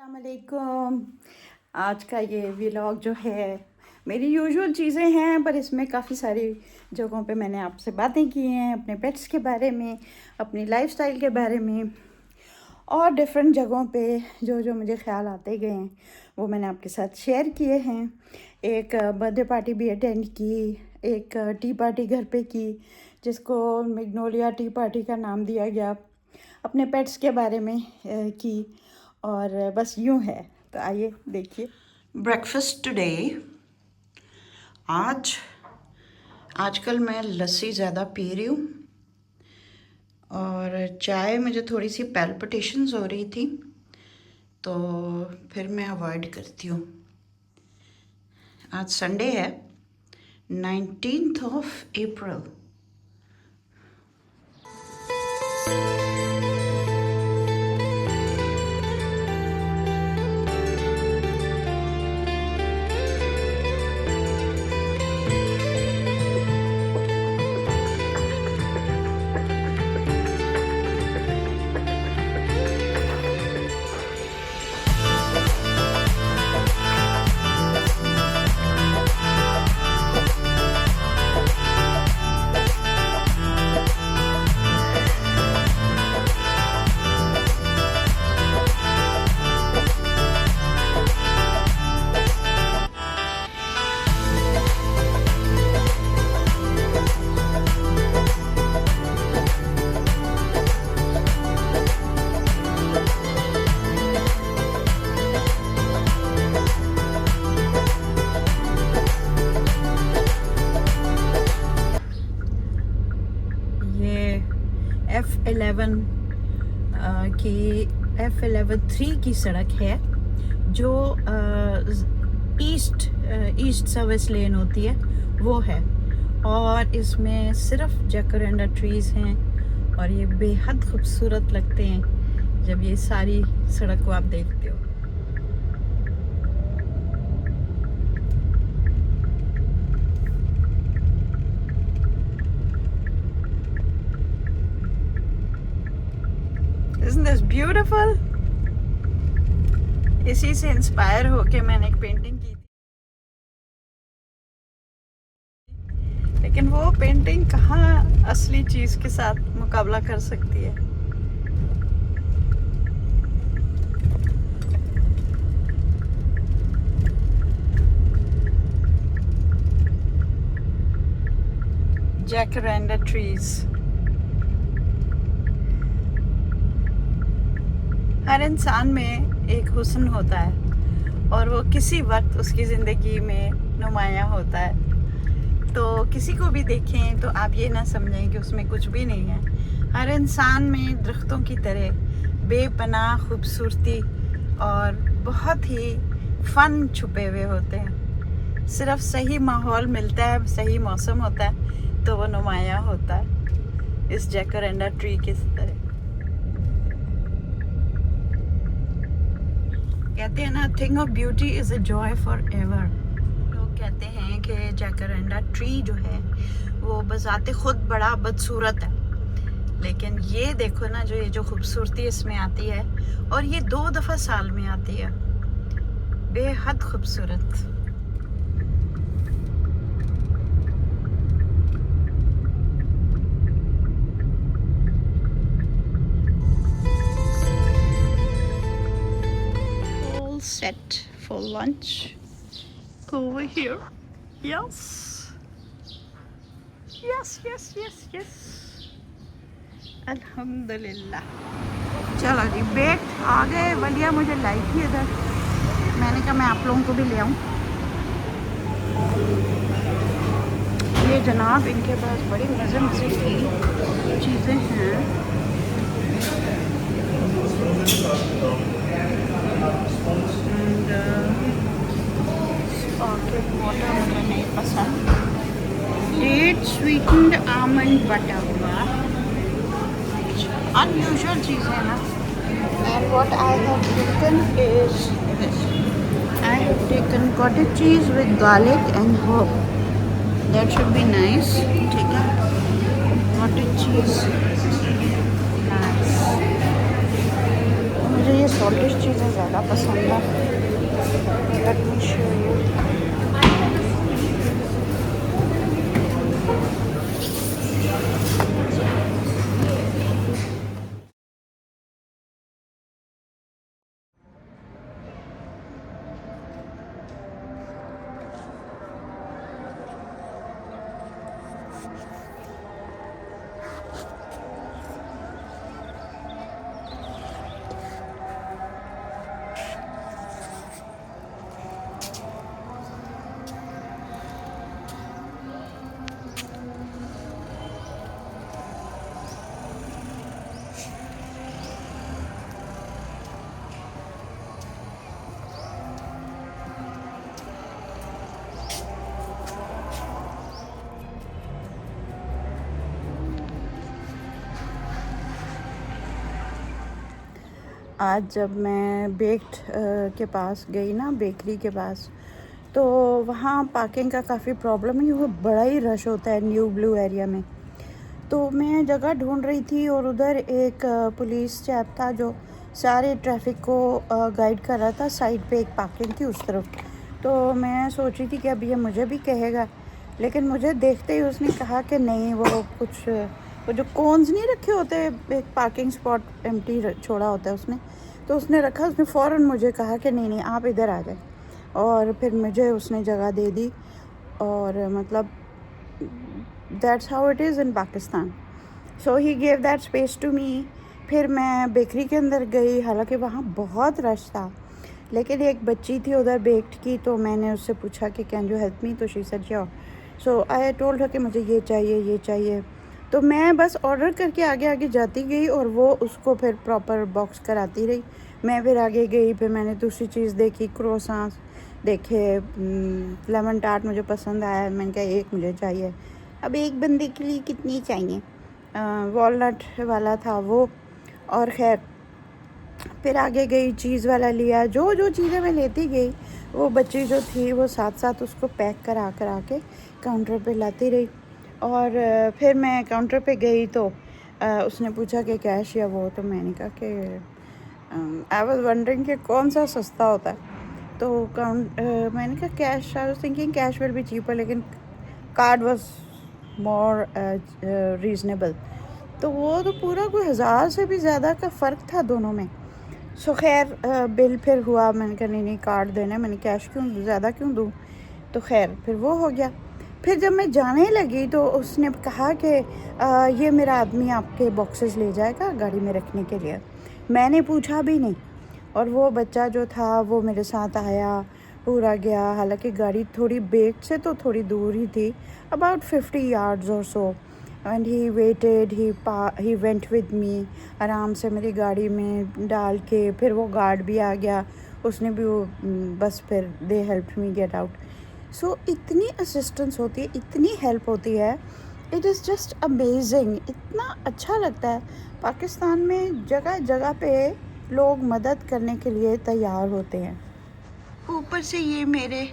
अस्सलामुअलैकुम। आज का ये व्लॉग जो है मेरी यूजुअल चीज़ें हैं, पर इसमें काफ़ी सारी जगहों पे मैंने आपसे बातें की हैं अपने पेट्स के बारे में, अपनी लाइफस्टाइल के बारे में और डिफरेंट जगहों पे जो जो मुझे ख्याल आते गए हैं वो मैंने आपके साथ शेयर किए हैं। एक बर्थडे पार्टी भी अटेंड की, एक टी पार्टी घर पे की जिसको मैग्नोलिया टी पार्टी का नाम दिया गया, अपने पेट्स के बारे में की, और बस यूँ है। तो आइए देखिए ब्रेकफास्ट टुडे। आजकल मैं लस्सी ज़्यादा पी रही हूँ और चाय मुझे थोड़ी सी पैल्पिटेशंस हो रही थी तो फिर मैं अवॉइड करती हूँ। आज संडे है, 19th ऑफ अप्रैल। F11 की F11-3 की सड़क है जो ईस्ट सर्विस लेन होती है वो है, और इसमें सिर्फ जैकरेंडा ट्रीज़ हैं और ये बेहद खूबसूरत लगते हैं जब ये सारी सड़क को आप देखते हो। Isn't this beautiful? इसी से इंस्पायर होके मैंने एक पेंटिंग की थी, लेकिन वो पेंटिंग कहाँ असली चीज के साथ मुकाबला कर सकती है। जैकरेंडा ट्रीज। हर इंसान में एक हुस्न होता है और वो किसी वक्त उसकी ज़िंदगी में नुमायाँ होता है। तो किसी को भी देखें तो आप ये ना समझें कि उसमें कुछ भी नहीं है। हर इंसान में दरख्तों की तरह बेपनाह खूबसूरती और बहुत ही फ़न छुपे हुए होते हैं। सिर्फ सही माहौल मिलता है, सही मौसम होता है तो वो नुमायाँ होता है, इस जैकरेंडा ट्री की तरह। कहते हैं ना, thing of beauty is a joy for ever. लोग कहते हैं कि जैकरेंडा ट्री जो है वो बज़ाते खुद बड़ा बदसूरत है, लेकिन ये देखो ना, जो ये जो खूबसूरती इसमें आती है, और ये 2 दफ़ा साल में आती है, बेहद खूबसूरत। Set for lunch over here. Yes, अल्हम्दुलिल्लाह। चलो जी, बैठ आ गए। वलिया मुझे लाई थी इधर, मैंने कहा मैं आप लोगों को भी ले आऊं। ये जनाब, इनके पास बड़ी मज़े मज़े की चीज़ें हैं। स्पार्कलिंग वाटर मुझे नहीं पसंद। Date sweetened almond butter, unusual चीज़ें ना। And what I have taken is this. I have taken cottage cheese with garlic and herb, that should be nice. ठीक है, कॉटेज चीज़ नाइस। मुझे ये सॉल्टिश चीज़ें ज़्यादा पसंद हैं। Let me show you. आज जब मैं बेक्ड के पास गई ना, बेकरी के पास, तो वहाँ पार्किंग का काफ़ी प्रॉब्लम है। वो बड़ा ही रश होता है न्यू ब्लू एरिया में। तो मैं जगह ढूंढ रही थी और उधर एक पुलिस चैप था जो सारे ट्रैफिक को गाइड कर रहा था। साइड पे एक पार्किंग थी उस तरफ। तो मैं सोच रही थी कि अब ये मुझे भी कहेगा, लेकिन मुझे देखते ही उसने कहा कि नहीं, वो जो कोन्स नहीं रखे होते, एक पार्किंग स्पॉट एम्प्टी छोड़ा होता है उसने, तो उसने रखा। उसने फ़ौरन मुझे कहा कि नहीं नहीं, आप इधर आ जाए, और फिर मुझे उसने जगह दे दी। और मतलब that's how it is in Pakistan. So he gave that space to me. फिर मैं बेकरी के अंदर गई, हालांकि वहाँ बहुत रश था, लेकिन एक बच्ची थी उधर बेक्ड की, तो मैंने उससे पूछा कि कैन यू हेल्प मी, तो she said sure. So I told her कि मुझे ये चाहिए, ये चाहिए। तो मैं बस ऑर्डर करके आगे आगे जाती गई और वो उसको फिर प्रॉपर बॉक्स कराती रही। मैं फिर आगे गई, फिर मैंने दूसरी चीज़ देखी, क्रोसांस देखे, लेमन टार्ट मुझे पसंद आया, मैंने कहा एक मुझे चाहिए। अब एक बंदे के लिए कितनी चाहिए? वॉलनट वाला था वो। और ख़ैर फिर आगे गई, चीज़ वाला लिया। जो जो चीज़ें मैं लेती गई, वो बच्ची जो थी वो साथ साथ उसको पैक करा के काउंटर पे लाती रही। और फिर मैं काउंटर पे गई तो उसने पूछा कि कैश या वो, तो मैंने कहा कि आई वाज वंडरिंग कि कौन सा सस्ता होता है। तो मैंने कहा cash, I was thinking cash will be cheaper, लेकिन कार्ड वाज मोर रीज़नेबल। तो वो तो पूरा कोई 1000 से भी ज़्यादा का फ़र्क था दोनों में। सो खैर बिल फिर हुआ, मैंने कहा नहीं नहीं, कार्ड देना है, मैंने कैश क्यों ज़्यादा क्यों दूँ। तो खैर फिर वो हो गया। फिर जब मैं जाने लगी तो उसने कहा कि ये मेरा आदमी आपके बॉक्सेस ले जाएगा गाड़ी में रखने के लिए। मैंने पूछा भी नहीं, और वो बच्चा जो था वो मेरे साथ आया, पूरा गया। हालांकि गाड़ी थोड़ी बेक्ड से तो थोड़ी दूर ही थी, अबाउट 50 यार्ड्स और so. And he waited, he went with me, आराम से मेरी गाड़ी में डाल के। फिर वो गार्ड भी आ गया, उसने भी वो बस फिर they help me get out. So इतनी असिस्टेंस होती है, इतनी हेल्प होती है, इट इज़ जस्ट अमेजिंग। इतना अच्छा लगता है। पाकिस्तान में जगह जगह पे लोग मदद करने के लिए तैयार होते हैं। ऊपर से ये मेरे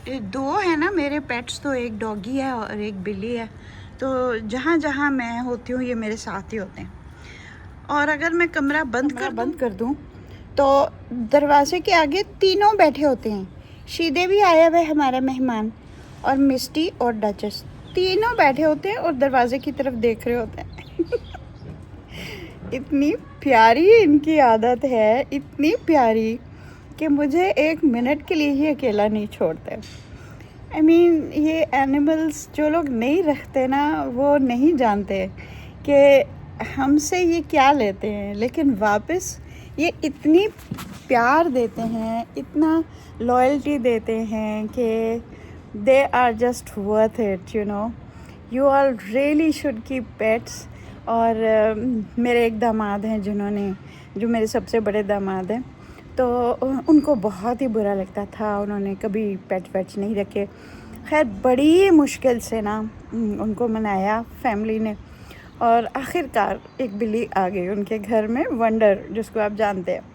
दो है ना मेरे पेट्स, तो एक डॉगी है और एक बिल्ली है। तो जहाँ जहाँ मैं होती हूँ ये मेरे साथ ही होते हैं। और अगर मैं कमरा बंद कर दूँ तो दरवाजे के आगे तीनों बैठे होते हैं। शीदे भी आया हुआ है हमारा मेहमान, और मिस्टी और डचस, तीनों बैठे होते हैं और दरवाजे की तरफ देख रहे होते हैं। इतनी प्यारी इनकी आदत है, इतनी प्यारी कि मुझे एक मिनट के लिए ही अकेला नहीं छोड़ते। आई मीन ये एनिमल्स जो लोग नहीं रखते ना, वो नहीं जानते कि हमसे ये क्या लेते हैं, लेकिन वापस ये इतनी प्यार देते हैं, इतना लॉयल्टी देते हैं कि they are just worth it, you know. You all really should keep pets. और मेरे एक दामाद हैं जो मेरे सबसे बड़े दामाद हैं, तो उनको बहुत ही बुरा लगता था, उन्होंने कभी पेट्स नहीं रखे। खैर बड़ी मुश्किल से ना उनको मनाया फैमिली ने, और आखिरकार एक बिल्ली आ गई उनके घर में, वंडर, जिसको आप जानते हैं।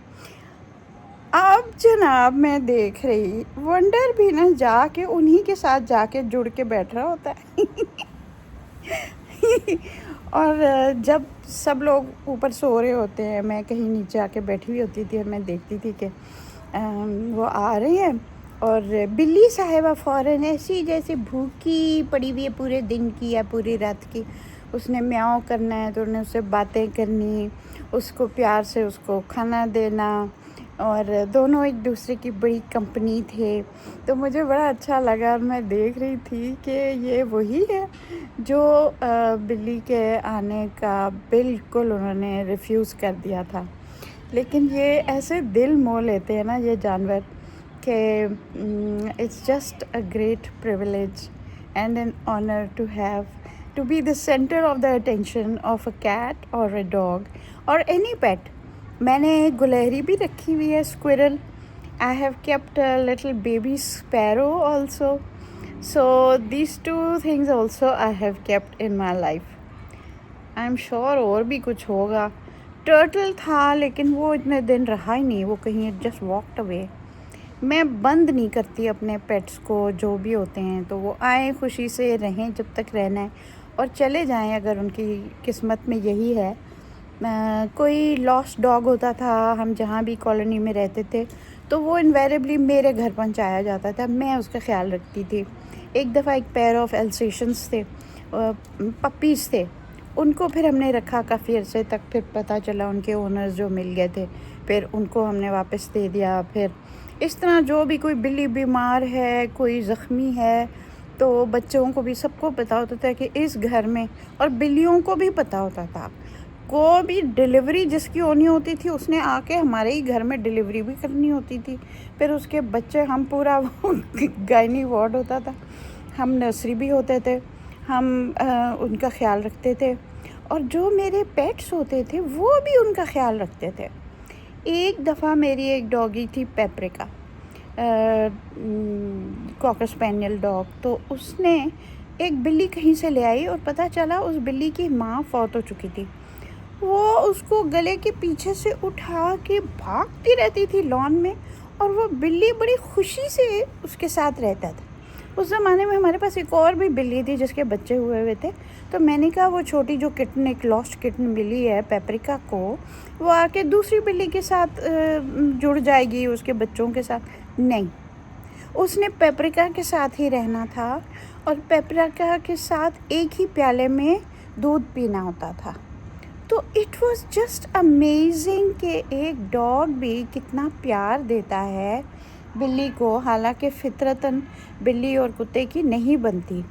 अब जनाब मैं देख रही, वंडर भी ना जाके उन्हीं के साथ जाके जुड़ के बैठ रहा होता है। और जब सब लोग ऊपर सो रहे होते हैं, मैं कहीं नीचे आके बैठी हुई होती थी और मैं देखती थी कि वो आ रही है और बिल्ली साहिबा फ़ौरन ऐसी जैसे भूखी पड़ी हुई है पूरे दिन की या पूरी रात की, उसने म्याऊं करना है तो उन्हें उससे बातें करनी, उसको प्यार से उसको खाना देना, और दोनों एक दूसरे की बड़ी कंपनी थे। तो मुझे बड़ा अच्छा लगा और मैं देख रही थी कि ये वही है जो बिल्ली के आने का बिल्कुल उन्होंने रिफ्यूज़ कर दिया था। लेकिन ये ऐसे दिल मोह लेते हैं ना ये जानवर कि it's just a great privilege and an honour to have to be the centre of the attention of a cat और अ डॉग और एनी पेट। मैंने गुलहरी भी रखी हुई है, squirrel. I have kept a little baby sparrow also. So these two things also I have kept in my life. I am sure और भी कुछ होगा। टर्टल था लेकिन वो इतने दिन रहा ही नहीं, वो कहीं जस्ट वॉकड अवे। मैं बंद नहीं करती अपने पेट्स को, जो भी होते हैं तो वो आए खुशी से रहें जब तक रहना है और चले जाएं अगर उनकी किस्मत में यही है। कोई लॉस्ट डॉग होता था, हम जहाँ भी कॉलोनी में रहते थे तो वो इन्वेरेबली मेरे घर पहुँचाया जाता था, मैं उसका ख्याल रखती थी। एक दफ़ा एक पेयर ऑफ एल्सेशियंस थे, पपीज़ थे, उनको फिर हमने रखा काफ़ी अरसे तक, फिर पता चला उनके ओनर्स जो मिल गए थे, फिर उनको हमने वापस दे दिया। फिर इस तरह जो भी कोई बिल्ली बीमार है, कोई ज़ख्मी है, तो बच्चों को भी सबको पता होता था कि इस घर में, और बिल्लियों को भी पता होता था, को भी डिलीवरी जिसकी होनी होती थी उसने आके हमारे ही घर में डिलीवरी भी करनी होती थी। फिर उसके बच्चे, हम पूरा गायनी वार्ड होता था, हम नर्सरी भी होते थे, हम उनका ख्याल रखते थे और जो मेरे पेट्स होते थे वो भी उनका ख्याल रखते थे। एक दफ़ा मेरी एक डॉगी थी पेपरिका, कॉकर स्पेनियल डॉग, तो उसने एक बिल्ली कहीं से ले आई और पता चला उस बिल्ली की माँ फौत हो चुकी थी। वो उसको गले के पीछे से उठा के भागती रहती थी लॉन में और वो बिल्ली बड़ी खुशी से उसके साथ रहता था। उस ज़माने में हमारे पास एक और भी बिल्ली थी जिसके बच्चे हुए हुए थे, तो मैंने कहा वो छोटी जो किटन, एक लॉस्ट किटन मिली है पेपरिका को, वो आके दूसरी बिल्ली के साथ जुड़ जाएगी उसके बच्चों के साथ। नहीं, उसने पेपरिका के साथ ही रहना था और पेपरिका के साथ एक ही प्याले में दूध पीना होता था। तो इट वाज जस्ट अमेजिंग कि एक डॉग भी कितना प्यार देता है बिल्ली को, हालांकि फितरतन बिल्ली और कुत्ते की नहीं बनती,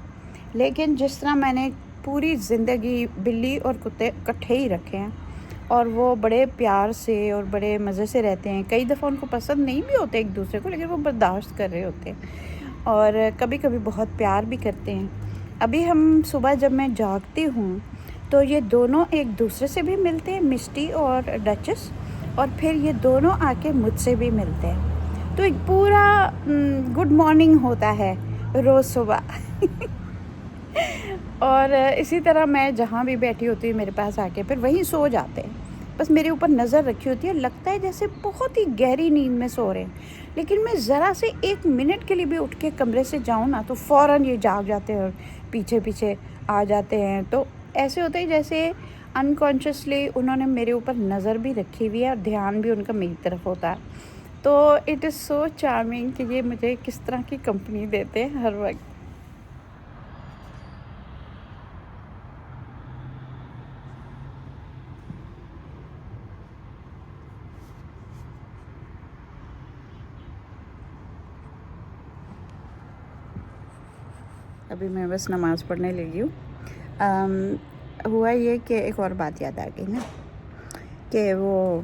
लेकिन जिस तरह मैंने पूरी ज़िंदगी बिल्ली और कुत्ते इकट्ठे ही रखे हैं और वो बड़े प्यार से और बड़े मज़े से रहते हैं। कई दफ़ा उनको पसंद नहीं भी होते एक दूसरे को, लेकिन वो बर्दाश्त कर रहे होते हैं और कभी कभी बहुत प्यार भी करते हैं। अभी हम सुबह जब मैं जागती हूँ तो ये दोनों एक दूसरे से भी मिलते हैं, मिस्टी और डचस, और फिर ये दोनों आके मुझसे भी मिलते हैं। तो एक पूरा गुड मॉर्निंग होता है रोज़ सुबह। और इसी तरह मैं जहाँ भी बैठी होती हूँ मेरे पास आके फिर वहीं सो जाते हैं, बस मेरे ऊपर नज़र रखी होती है, लगता है जैसे बहुत ही गहरी नींद में सो रहे हैं, लेकिन मैं ज़रा से एक मिनट के लिए भी उठ के कमरे से जाऊँ ना तो फ़ौरन ये जाग जाते हैं और पीछे पीछे आ जाते हैं। तो ऐसे होता है जैसे अनकॉन्शियसली उन्होंने मेरे ऊपर नज़र भी रखी हुई है और ध्यान भी उनका मेरी तरफ होता है। तो इट इज़ सो चार्मिंग कि ये मुझे किस तरह की कंपनी देते हैं हर वक्त। अभी मैं बस नमाज़ पढ़ने लगी हूँ। हुआ ये कि एक और बात याद आ गई ना कि वो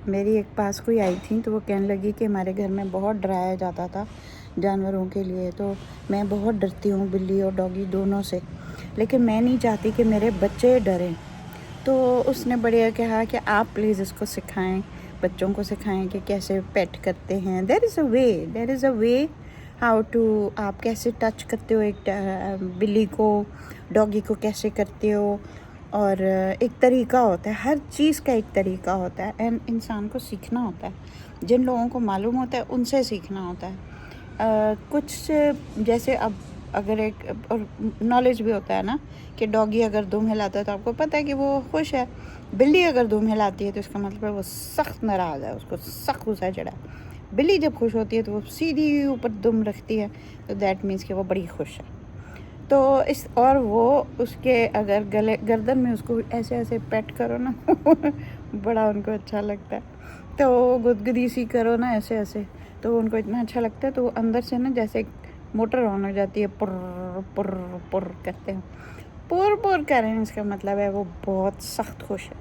मेरी एक पास कोई आई थी तो वो कहने लगी कि हमारे घर में बहुत डराया जाता था जानवरों के लिए, तो मैं बहुत डरती हूँ बिल्ली और डॉगी दोनों से, लेकिन मैं नहीं चाहती कि मेरे बच्चे डरें। तो उसने बढ़िया कहा कि आप प्लीज़ इसको सिखाएं, बच्चों को सिखाएं कि कैसे पेट करते हैं। There is a way how to, आप कैसे टच करते हो एक बिल्ली को, डॉगी को कैसे करते हो, और एक तरीका होता है, हर चीज़ का एक तरीका होता है एंड इंसान को सीखना होता है। जिन लोगों को मालूम होता है उनसे सीखना होता है। कुछ जैसे अब अगर एक और नॉलेज भी होता है ना कि डॉगी अगर दुम हिलाता है तो आपको पता है कि वो खुश है। बिल्ली अगर दुम हिलाती है तो इसका मतलब है वो सख्त नाराज़ है, उसको सख्त गुस्सा चढ़ा है। बिल्ली जब खुश होती है तो वो सीधी ऊपर दुम रखती है, तो दैट मीन्स कि वो बड़ी खुश है। तो इस और वो उसके अगर गले गर्दन में उसको ऐसे ऐसे पेट करो ना बड़ा उनको अच्छा लगता है। तो गुदगुदी सी करो ना ऐसे ऐसे, तो उनको इतना अच्छा लगता है। तो अंदर से ना जैसे मोटर ऑन हो जाती है, पुर्र पुर्र पुर्र करते हैं। पुर पुर करें इसका मतलब है वो बहुत सख्त खुश है।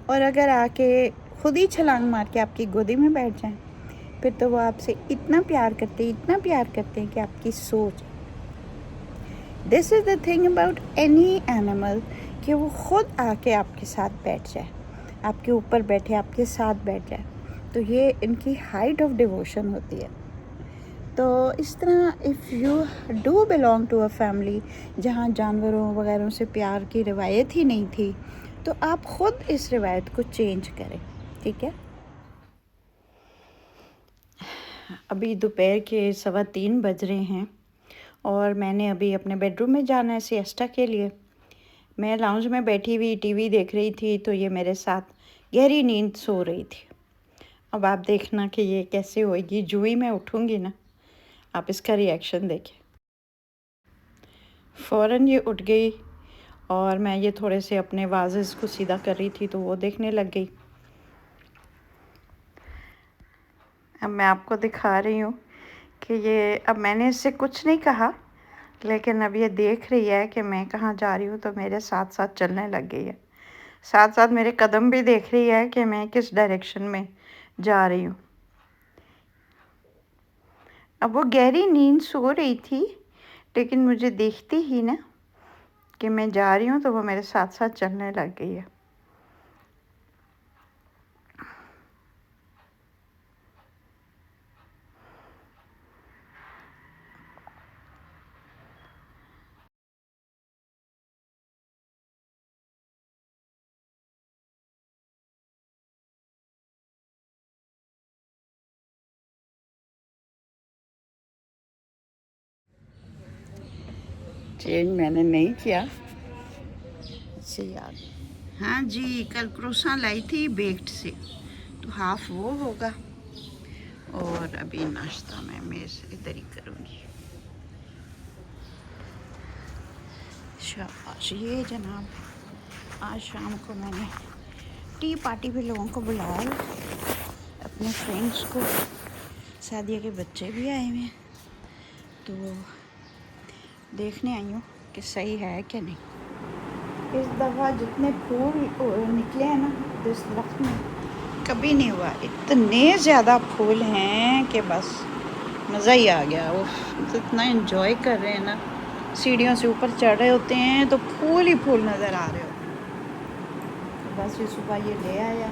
और अगर आके खुद ही छलांग मार के आपकी गोदी में बैठ जाएं, फिर तो वो आपसे इतना प्यार करते हैं, इतना प्यार करते हैं कि आपकी सोच। This is the thing about any animal कि वो ख़ुद आके आपके साथ बैठ जाए, आपके ऊपर बैठे, आपके साथ बैठ जाए। तो ये इनकी हाइट ऑफ डिवोशन होती है। तो इस तरह if you do belong to a family जहाँ जानवरों वगैरह से प्यार की रिवायत ही नहीं थी, तो आप ख़ुद इस रिवायत को चेंज करें, ठीक है। अभी दोपहर के 3:15 बज रहे हैं और मैंने अभी अपने बेडरूम में जाना है सिएस्टा के लिए। मैं लाउंज में बैठी हुई टीवी देख रही थी, तो ये मेरे साथ गहरी नींद सो रही थी। अब आप देखना कि ये कैसे होएगी। जो ही मैं उठूँगी ना, आप इसका रिएक्शन देखें। फ़ौरन ये उठ गई और मैं ये थोड़े से अपने वाजेस को सीधा कर रही थी, तो वो देखने लग गई। अब मैं आपको दिखा रही हूँ कि ये, अब मैंने इससे कुछ नहीं कहा, लेकिन अब ये देख रही है कि मैं कहाँ जा रही हूँ, तो मेरे साथ साथ चलने लग गई है। साथ साथ मेरे कदम भी देख रही है कि मैं किस डायरेक्शन में जा रही हूँ। अब वो गहरी नींद सो रही थी, लेकिन मुझे देखती ही ना कि मैं जा रही हूँ, तो वो मेरे साथ साथ चलने लग गई है। चेंज मैंने नहीं किया, से याद। हाँ जी, कल क्रोसा लाई थी बेक्ड से, तो हाफ वो होगा। और अभी नाश्ता मैं इधर ही करूँगी। शाबाश। ये जनाब, आज शाम को मैंने टी पार्टी पे लोगों को बुलाया, अपने फ्रेंड्स को। सादिया के बच्चे भी आए हुए हैं, तो देखने आई हूँ कि सही है कि नहीं। इस दफ़ा जितने फूल निकले हैं ना इस दरख्त में, कभी नहीं हुआ। इतने ज़्यादा फूल हैं कि बस मज़ा ही आ गया। वो इतना एंजॉय कर रहे हैं ना, सीढ़ियों से ऊपर चढ़ रहे होते हैं तो फूल ही फूल नज़र आ रहे होते हैं। तो बस ये सुबह ये ले आया,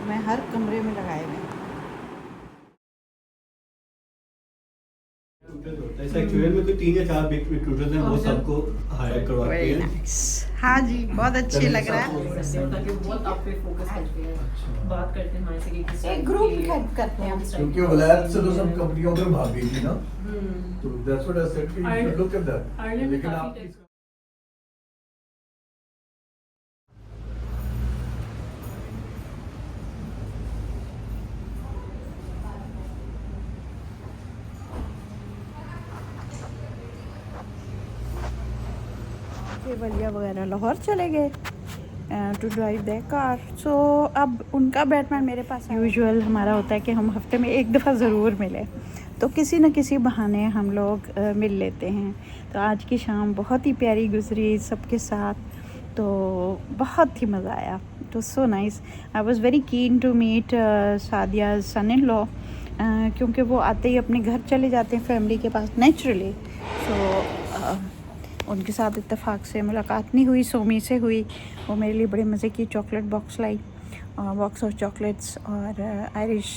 मैं हर कमरे में लगाए हुए हैं। एक्चुअल में तो 3 या 4 बिग रिक्रूटर्स हैं, वो सबको हायर करवाते वेरी हैं। नाइस। हाँ जी, बहुत अच्छे लग रहा है। ताकि बहुत आप पे फोकस करते हैं, बात करते हैं हमारे से कि किस एक ग्रुप हेल्प करते हैं। क्योंकि वलायत से तो सब कंपनियों में भाग गई थी ना, तो दैट्स व्हाट आई सेड कि you should look at that. लेकिन आप वलिया वगैरह लाहौर चले गए टू ड्राइव द कार। सो अब उनका बैटमैन मेरे पास। यूजुअल हमारा होता है कि हम हफ्ते में एक दफ़ा ज़रूर मिलें, तो किसी न किसी बहाने हम लोग मिल लेते हैं। तो आज की शाम बहुत ही प्यारी गुजरी सबके साथ, तो बहुत ही मज़ा आया। तो so nice. I was very keen to meet Sadia son in law, क्योंकि वो आते ही अपने घर चले जाते हैं फैमिली के पास नेचुरली। सो उनके साथ इत्तेफाक से मुलाकात नहीं हुई, सोमी से हुई। वो मेरे लिए बड़े मज़े की चॉकलेट बॉक्स लाई, बॉक्स ऑफ चॉकलेट्स और Irish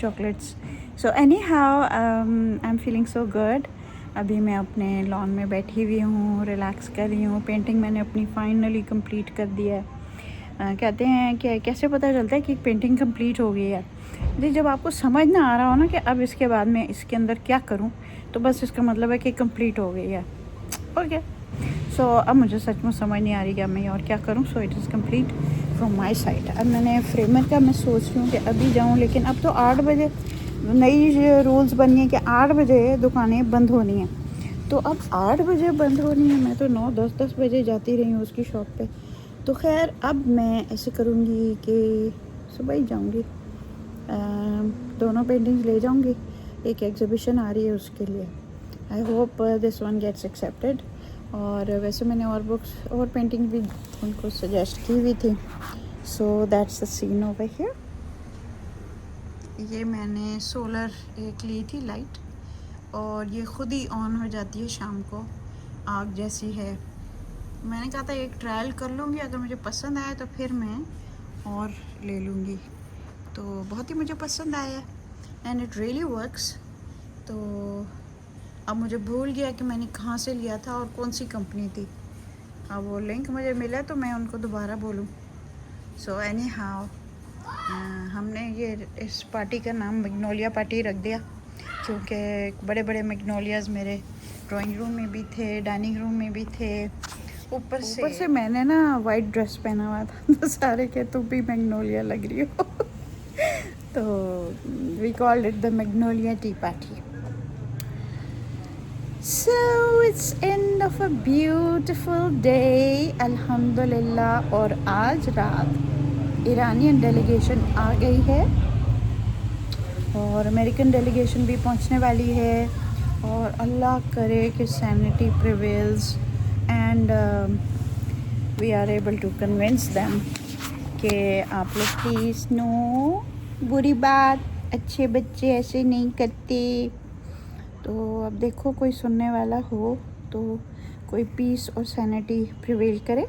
chocolates. So anyhow I am feeling so good. अभी मैं अपने लॉन में बैठी हुई हूँ, रिलैक्स कर रही हूँ। पेंटिंग मैंने अपनी फाइनली कंप्लीट कर दिया है। कहते हैं कि कैसे पता चलता है कि पेंटिंग कंप्लीट हो गई है? जी, जब आपको समझ ना आ रहा हो ना कि अब इसके बाद मैं इसके अंदर क्या करूं, तो बस इसका मतलब है कि कंप्लीट हो गई है। ओके, सो अब मुझे सचमुच समझ नहीं आ रही कि अब मैं और क्या करूं। So it is complete from my side. अब मैंने फ्रेमर का मैं सोच रही हूँ कि अभी जाऊँ, लेकिन अब तो 8 बजे नई रूल्स बनी है कि 8 बजे दुकानें बंद होनी हैं। तो अब 8 बजे बंद होनी है, मैं तो 9-10 बजे जाती रही हूँ उसकी शॉप पे। तो खैर अब मैं ऐसे करूँगी कि सुबह ही जाऊँगी, दोनों पेंटिंग्स ले जाऊँगी। एक एग्जीबिशन आ रही है उसके लिए। I hope this one gets accepted. और वैसे मैंने और बुक्स और पेंटिंग भी उनको सजेस्ट की हुई थी। So that's the seen over here. ये मैंने सोलर एक ली थी लाइट, और ये ख़ुद ही ऑन हो जाती है शाम को, आग जैसी है। मैंने कहा था एक ट्रायल कर लूँगी, अगर मुझे पसंद आया तो फिर मैं और ले लूँगी। तो बहुत ही मुझे पसंद आया एंड इट रियली वर्क्स। तो अब मुझे भूल गया कि मैंने कहाँ से लिया था और कौन सी कंपनी थी। अब वो लिंक मुझे मिला तो मैं उनको दोबारा बोलूँ। सो एनी हाउ हमने ये इस पार्टी का नाम मैग्नोलिया पार्टी रख दिया, क्योंकि बड़े बड़े मैग्नोलियाज़ मेरे ड्राइंग रूम में भी थे, डाइनिंग रूम में भी थे। ऊपर से मैंने ना वाइट ड्रेस पहना हुआ था, तो सारे के तुम भी मैग्नोलिया लग रही हो। तो we called it the magnolia tea party. So it's end of a beautiful day, अल्हम्दुलिल्लाह। और आज रात ईरानियन डेलीगेशन आ गई है और अमेरिकन डेलीगेशन भी पहुंचने वाली है, और अल्लाह करे कि sanity prevails and we are able to convince them कि आप लोग प्लीज़ नो, बुरी बात, अच्छे बच्चे ऐसे नहीं करते। तो अब देखो कोई सुनने वाला हो तो कोई पीस और सैनिटी प्रिवेल करे।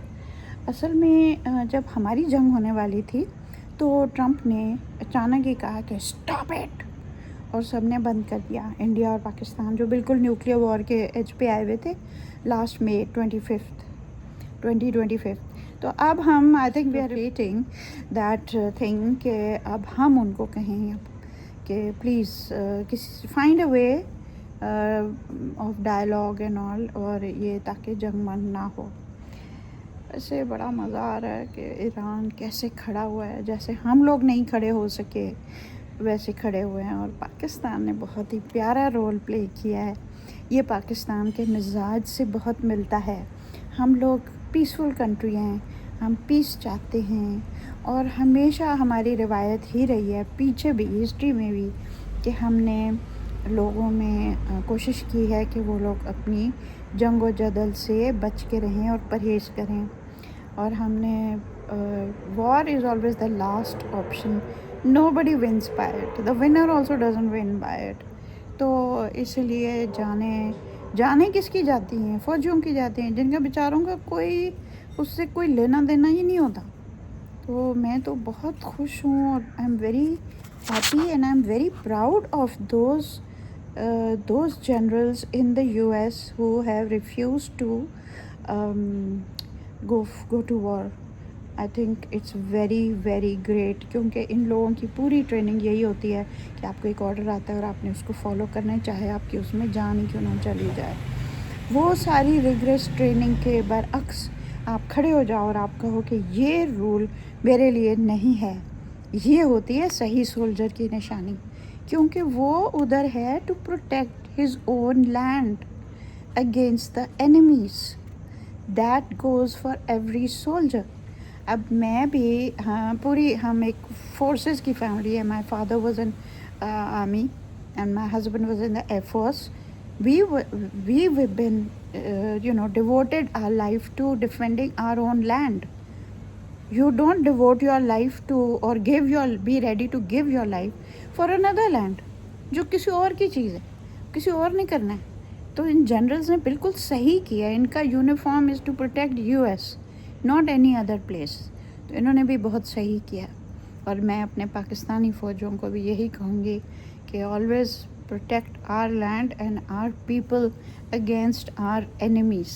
असल में जब हमारी जंग होने वाली थी तो ट्रंप ने अचानक ही कहा कि स्टॉप इट, और सब ने बंद कर दिया। इंडिया और पाकिस्तान जो बिल्कुल न्यूक्लियर वॉर के एज पे आए हुए थे लास्ट में 2025। तो अब हम I think we are rating that thing कि अब हम उनको कहें कि प्लीज़ किसी find a way of dialogue and all, और ये ताकि जंग मन ना हो। ऐसे बड़ा मज़ा आ रहा है कि ईरान कैसे खड़ा हुआ है, जैसे हम लोग नहीं खड़े हो सके वैसे खड़े हुए हैं। और पाकिस्तान ने बहुत ही प्यारा रोल प्ले किया है। ये पाकिस्तान के मिजाज से बहुत मिलता है। हम लोग पीसफुल कंट्री हैं, हम पीस चाहते हैं, और हमेशा हमारी रिवायत ही रही है, पीछे भी हिस्ट्री में भी, कि हमने लोगों में कोशिश की है कि वो लोग अपनी जंग व जदल से बच के रहें और परहेज़ करें। और हमने war is always the last option, nobody wins by it, the winner also doesn't win by it. तो इसलिए जाने किसकी जाती हैं? फ़ौजियों की जाती हैं, जिनका बेचारों का कोई उससे कोई लेना देना ही नहीं होता। तो मैं तो बहुत खुश हूँ, और I am very happy and I am very proud of those generals in the US who have refused to go to war. I think it's very very great, क्योंकि इन लोगों की पूरी ट्रेनिंग यही होती है कि आपको एक ऑर्डर आता है और आपने उसको फॉलो करना है, चाहे आपकी उसमें जान ही क्यों ना चली जाए। वो सारी रिग्रेस ट्रेनिंग के बरअक्स आप खड़े हो जाओ और आप कहो कि ये रूल मेरे लिए नहीं है, ये होती है सही सोल्जर की निशानी, क्योंकि वो उधर है to protect his own land against the enemies. That goes for every soldier. अब मैं भी, हाँ, पूरी हम एक फोर्सेस की फैमिली है। My father was in army and my husband was in the air force. we've been devoted our life to defending our own land. You don't devote your life to or be ready to give your life for another land, जो किसी और की चीज़ है, किसी और नहीं करना है। तो इन जनरल्स ने बिल्कुल सही किया। इनका uniform is to protect US, not any other place. तो इन्होंने भी बहुत सही किया। और मैं अपने पाकिस्तानी फ़ौजियों को भी यही कहूँगी कि always protect our land and our people against our enemies.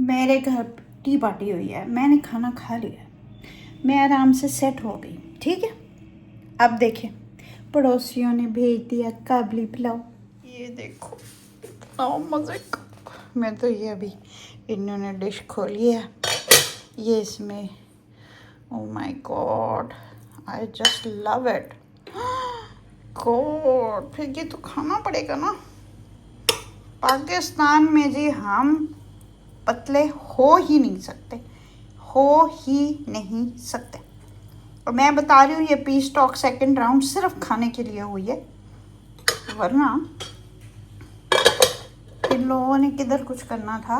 मेरे घर टी पार्टी हुई है, मैंने खाना खा लिया, मैं आराम से सेट हो गई, ठीक है। अब देखें, पड़ोसियों ने भेज दिया काबली पुलाव, ये देखो कितना मज़े का। मैं तो ये अभी इन्होंने डिश खोली है, ये इसमें, oh my God, I just love it God. फिर ये तो खाना पड़ेगा ना। पाकिस्तान में जी हम पतले हो ही नहीं सकते, हो ही नहीं सकते। और मैं बता रही हूँ ये पीस टॉक सेकंड राउंड सिर्फ खाने के लिए हुई है, वरना इन लोगों ने किधर कुछ करना था।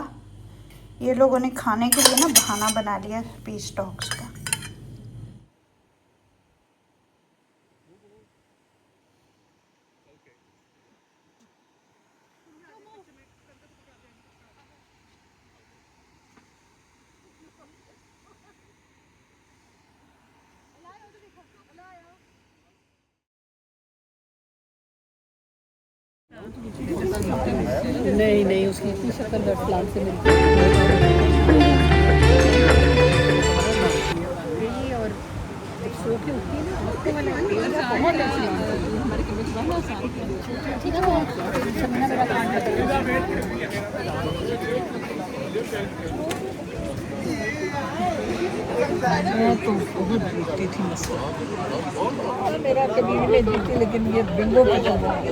ये लोगों ने खाने के लिए ना बहाना बना लिया पीस टॉक्स का। नहीं नहीं, उसकी इतनी शक्ल रेड फ्लैग से मिलती है। और सो के उठती है ना, उसके वाले बहुत अच्छी है। हमारे के बीच बहुत आसान है, ठीक है। सबने मेरा काम मैं तो बहुत जीतती थी मसला, मेरा कभी भी नहीं जीती, लेकिन ये बिंगो पे चल रहा है।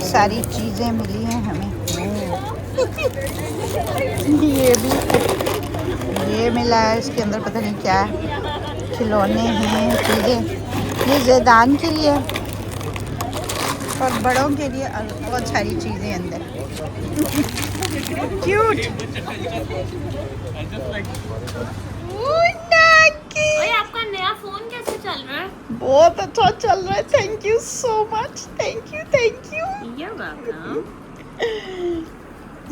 सारी चीज़ें मिली हैं हमें। ये भी, ये मिला है, इसके अंदर पता नहीं क्या है, खिलौने हैं, चीज़ें। ये ज़ैदान के लिए और बड़ों के लिए बहुत सारी चीज़ें अंदर। क्यूट। ओए, आपका नया फोन कैसे चल रहा है? बहुत अच्छा चल रहा है, thank you so much, thank you thank you. You're welcome.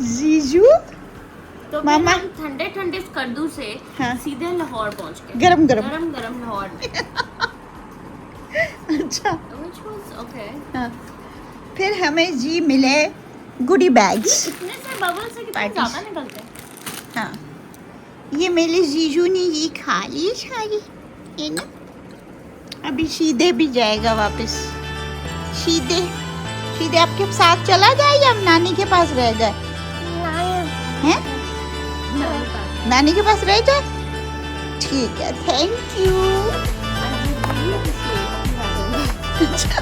जीजू तो मामा। फिर हम ठंडे ठंडे स्कर्दू से हाँ। सीधे लाहौर पहुंच गए। गरम गरम। गरम गरम लाहौर में। अच्छा Which was okay. हाँ। फिर हमें जी मिले गुडी बैग्स। इतने से बबल से कितने Parties. ज्यादा निकलते हैं। हाँ, ये मेरे जीजू ने ये खा ली सारी, है ना। अभी सीधे भी जाएगा वापस। सीधे सीधे आपके साथ चला जाए या नानी के पास रह जाए? हैं? नानी के पास रह जाए, ठीक है, thank you. I would really appreciate if you had a- अच्छा